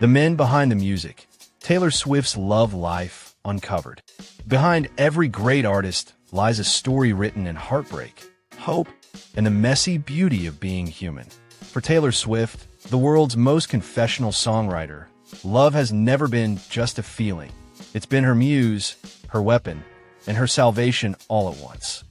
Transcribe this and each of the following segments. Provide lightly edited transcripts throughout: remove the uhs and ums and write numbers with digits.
The men behind the music. Taylor Swift's love life uncovered. Behind every great artist lies a story written in heartbreak, hope, and the messy beauty of being human. For Taylor Swift, the world's most confessional songwriter, love has never been just a feeling. It's been her muse, her weapon, and her salvation all at once.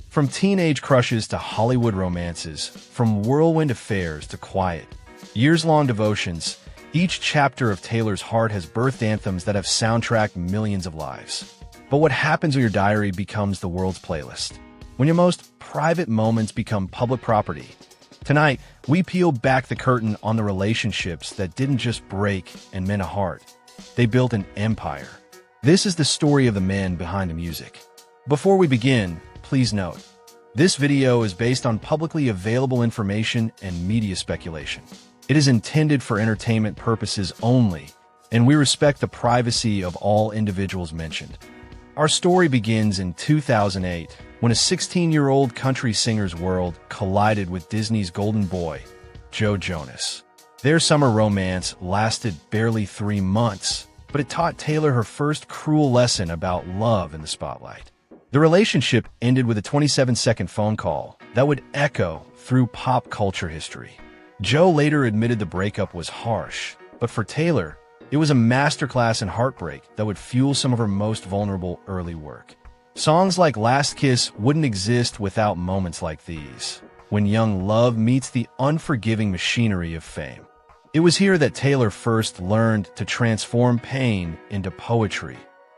From teenage crushes to Hollywood romances, from whirlwind affairs to quiet, years-long devotions, each chapter of Taylor's heart has birthed anthems that have soundtracked millions of lives. But what happens when your diary becomes the world's playlist? When your most private moments become public property? Tonight, we peel back the curtain on the relationships that didn't just break and mend a heart. They built an empire. This is the story of the men behind the music. Before we begin, please note, this video is based on publicly available information and media speculation. It is intended for entertainment purposes only, and we respect the privacy of all individuals mentioned. Our story begins in 2008, when a 16-year-old country singer's world collided with Disney's golden boy, Joe Jonas. Their summer romance lasted barely 3 months, but it taught Taylor her first cruel lesson about love in the spotlight. The relationship ended with a 27-second phone call that would echo through pop culture history. Joe later admitted the breakup was harsh, but for Taylor, it was a masterclass in heartbreak that would fuel some of her most vulnerable early work. Songs like Last Kiss wouldn't exist without moments like these, when young love meets the unforgiving machinery of fame. It was here that Taylor first learned to transform pain into poetry,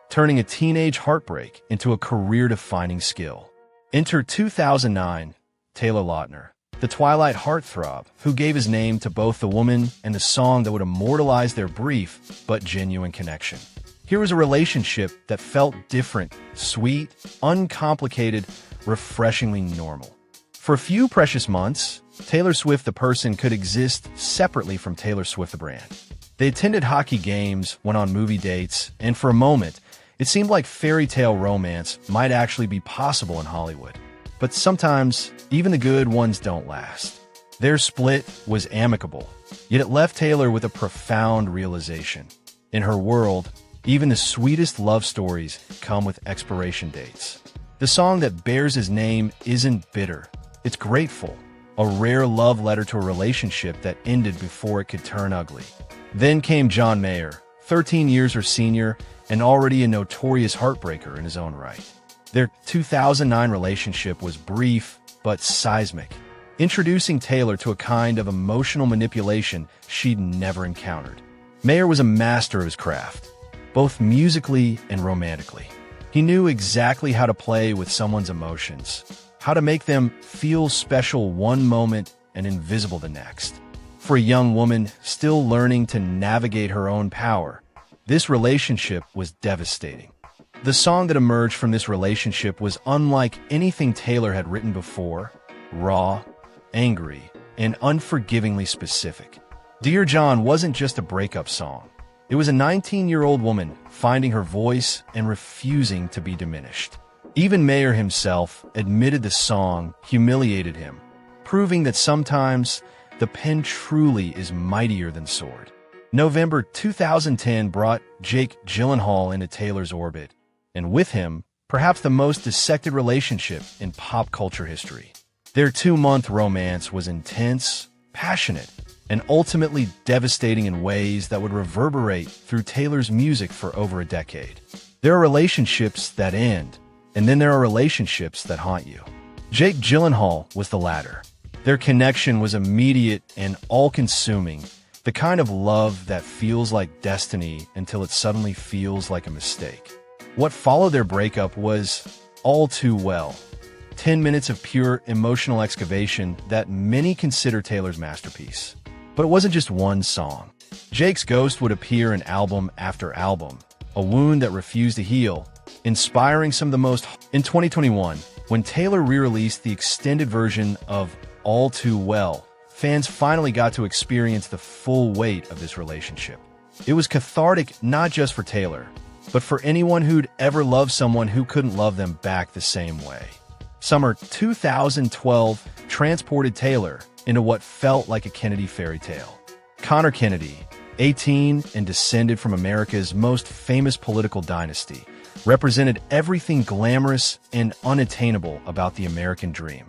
turning a teenage heartbreak into a career-defining skill. Enter 2009, Taylor Lautner, the Twilight heartthrob who gave his name to both the woman and the song that would immortalize their brief but genuine connection. Here was a relationship that felt different, sweet, uncomplicated, refreshingly normal. For a few precious months, Taylor Swift the person could exist separately from Taylor Swift the brand. They attended hockey games, went on movie dates, and for a moment, it seemed like fairy tale romance might actually be possible in Hollywood. But sometimes, even the good ones don't last. Their split was amicable, yet it left Taylor with a profound realization. In her world, even the sweetest love stories come with expiration dates. The song that bears his name isn't bitter, it's grateful, a rare love letter to a relationship that ended before it could turn ugly. Then came John Mayer, 13 years her senior, and already a notorious heartbreaker in his own right. Their 2009 relationship was brief but seismic, introducing Taylor to a kind of emotional manipulation she'd never encountered. Mayer was a master of his craft, both musically and romantically. He knew exactly how to play with someone's emotions, how to make them feel special one moment and invisible the next. For a young woman still learning to navigate her own power, this relationship was devastating. The song that emerged from this relationship was unlike anything Taylor had written before, raw, angry, and unforgivingly specific. Dear John wasn't just a breakup song. It was a 19-year-old woman finding her voice and refusing to be diminished. Even Mayer himself admitted the song humiliated him, proving that sometimes the pen truly is mightier than sword. November 2010 brought Jake Gyllenhaal into Taylor's orbit, and with him, perhaps the most dissected relationship in pop culture history. Their 2-month romance was intense, passionate, and ultimately devastating in ways that would reverberate through Taylor's music for over a decade. There are relationships that end, and then there are relationships that haunt you. Jake Gyllenhaal was the latter. Their connection was immediate and all-consuming, the kind of love that feels like destiny until it suddenly feels like a mistake. What followed their breakup was All Too Well, 10 minutes of pure emotional excavation that many consider Taylor's masterpiece. But it wasn't just one song. Jake's ghost would appear in album after album, a wound that refused to heal, inspiring some of the most. In 2021, when Taylor re-released the extended version of All Too Well, fans finally got to experience the full weight of this relationship. It was cathartic not just for Taylor, but for anyone who'd ever loved someone who couldn't love them back the same way. Summer 2012 transported Taylor into what felt like a Kennedy fairy tale. Connor Kennedy, 18 and descended from America's most famous political dynasty, represented everything glamorous and unattainable about the American dream.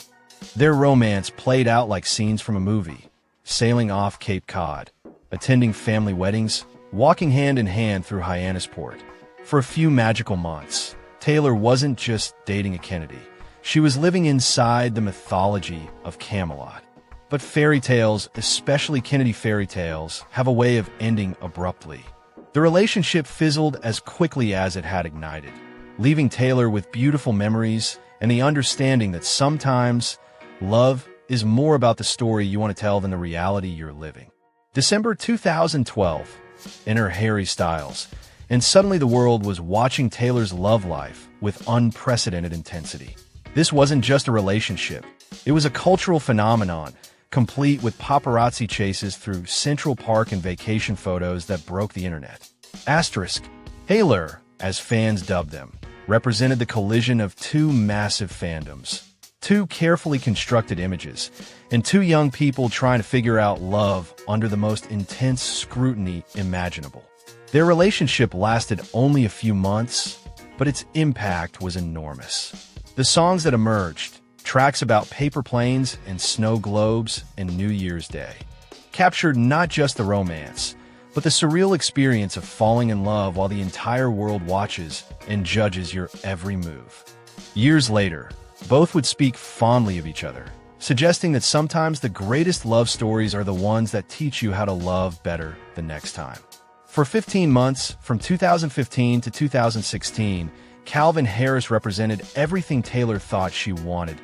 Their romance played out like scenes from a movie, sailing off Cape Cod, attending family weddings, walking hand in hand through Hyannisport. For a few magical months, Taylor wasn't just dating a Kennedy. She was living inside the mythology of Camelot. But fairy tales, especially Kennedy fairy tales, have a way of ending abruptly. The relationship fizzled as quickly as it had ignited, leaving Taylor with beautiful memories and the understanding that sometimes love is more about the story you want to tell than the reality you're living. December 2012, enter Harry Styles, and suddenly the world was watching Taylor's love life with unprecedented intensity. This wasn't just a relationship. It was a cultural phenomenon, complete with paparazzi chases through Central Park and vacation photos that broke the internet. Asterisk, Taylor, as fans dubbed them, represented the collision of two massive fandoms, two carefully constructed images, and two young people trying to figure out love under the most intense scrutiny imaginable. Their relationship lasted only a few months, but its impact was enormous. The songs that emerged, tracks about paper planes and snow globes and New Year's Day, captured not just the romance, but the surreal experience of falling in love while the entire world watches and judges your every move. Years later, both would speak fondly of each other, suggesting that sometimes the greatest love stories are the ones that teach you how to love better the next time. For 15 months, from 2015 to 2016, Calvin Harris represented everything Taylor thought she wanted: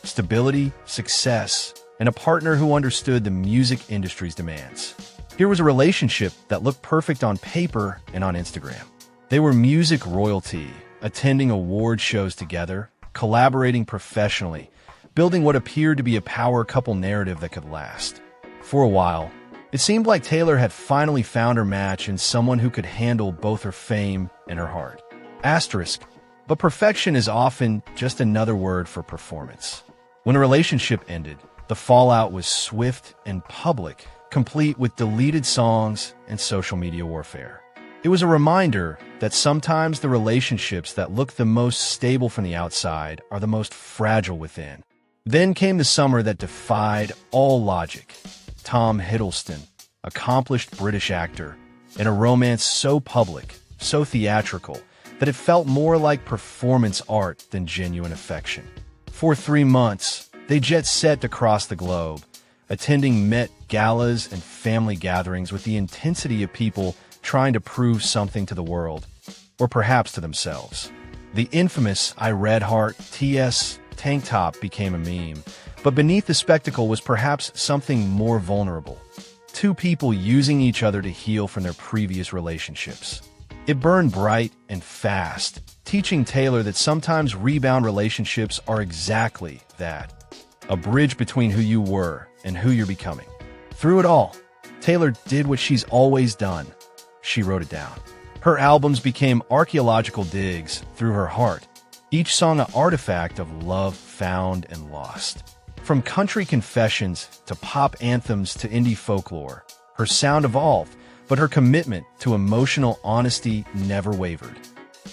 stability, success, and a partner who understood the music industry's demands. Here was a relationship that looked perfect on paper and on Instagram. They were music royalty, attending award shows together, collaborating professionally, building what appeared to be a power couple narrative that could last. For a while, it seemed like Taylor had finally found her match in someone who could handle both her fame and her heart. Asterisk, but perfection is often just another word for performance. When a relationship ended, the fallout was swift and public, complete with deleted songs and social media warfare. It was a reminder that sometimes the relationships that look the most stable from the outside are the most fragile within. Then came the summer that defied all logic. Tom Hiddleston, accomplished British actor, in a romance so public, so theatrical, that it felt more like performance art than genuine affection. For 3 months, they jet-set across the globe, attending Met galas and family gatherings with the intensity of people trying to prove something to the world, or perhaps to themselves. The infamous I Red Heart TS tank top became a meme, but beneath the spectacle was perhaps something more vulnerable. Two people using each other to heal from their previous relationships. It burned bright and fast, teaching Taylor that sometimes rebound relationships are exactly that, a bridge between who you were and who you're becoming. Through it all, Taylor did what she's always done. She wrote it down. Her albums became archaeological digs through her heart, each song an artifact of love found and lost. From country confessions to pop anthems to indie folklore, her sound evolved, but her commitment to emotional honesty never wavered.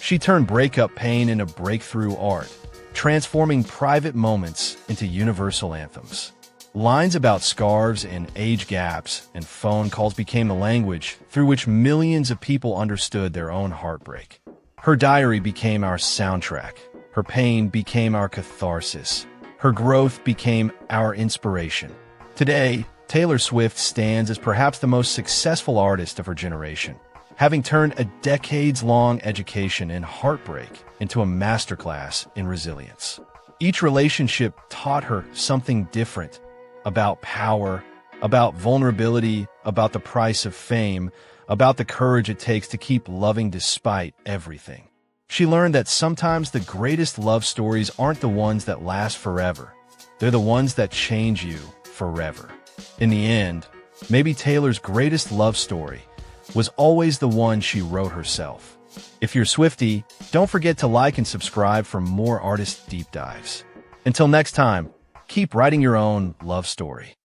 She turned breakup pain into breakthrough art, transforming private moments into universal anthems. Lines about scarves and age gaps and phone calls became the language through which millions of people understood their own heartbreak. Her diary became our soundtrack. Her pain became our catharsis. Her growth became our inspiration. Today, Taylor Swift stands as perhaps the most successful artist of her generation, having turned a decades-long education in heartbreak into a masterclass in resilience. Each relationship taught her something different about power, about vulnerability, about the price of fame, about the courage it takes to keep loving despite everything. She learned that sometimes the greatest love stories aren't the ones that last forever. They're the ones that change you forever. In the end, maybe Taylor's greatest love story was always the one she wrote herself. If you're Swiftie, don't forget to like and subscribe for more artist deep dives. Until next time, keep writing your own love story.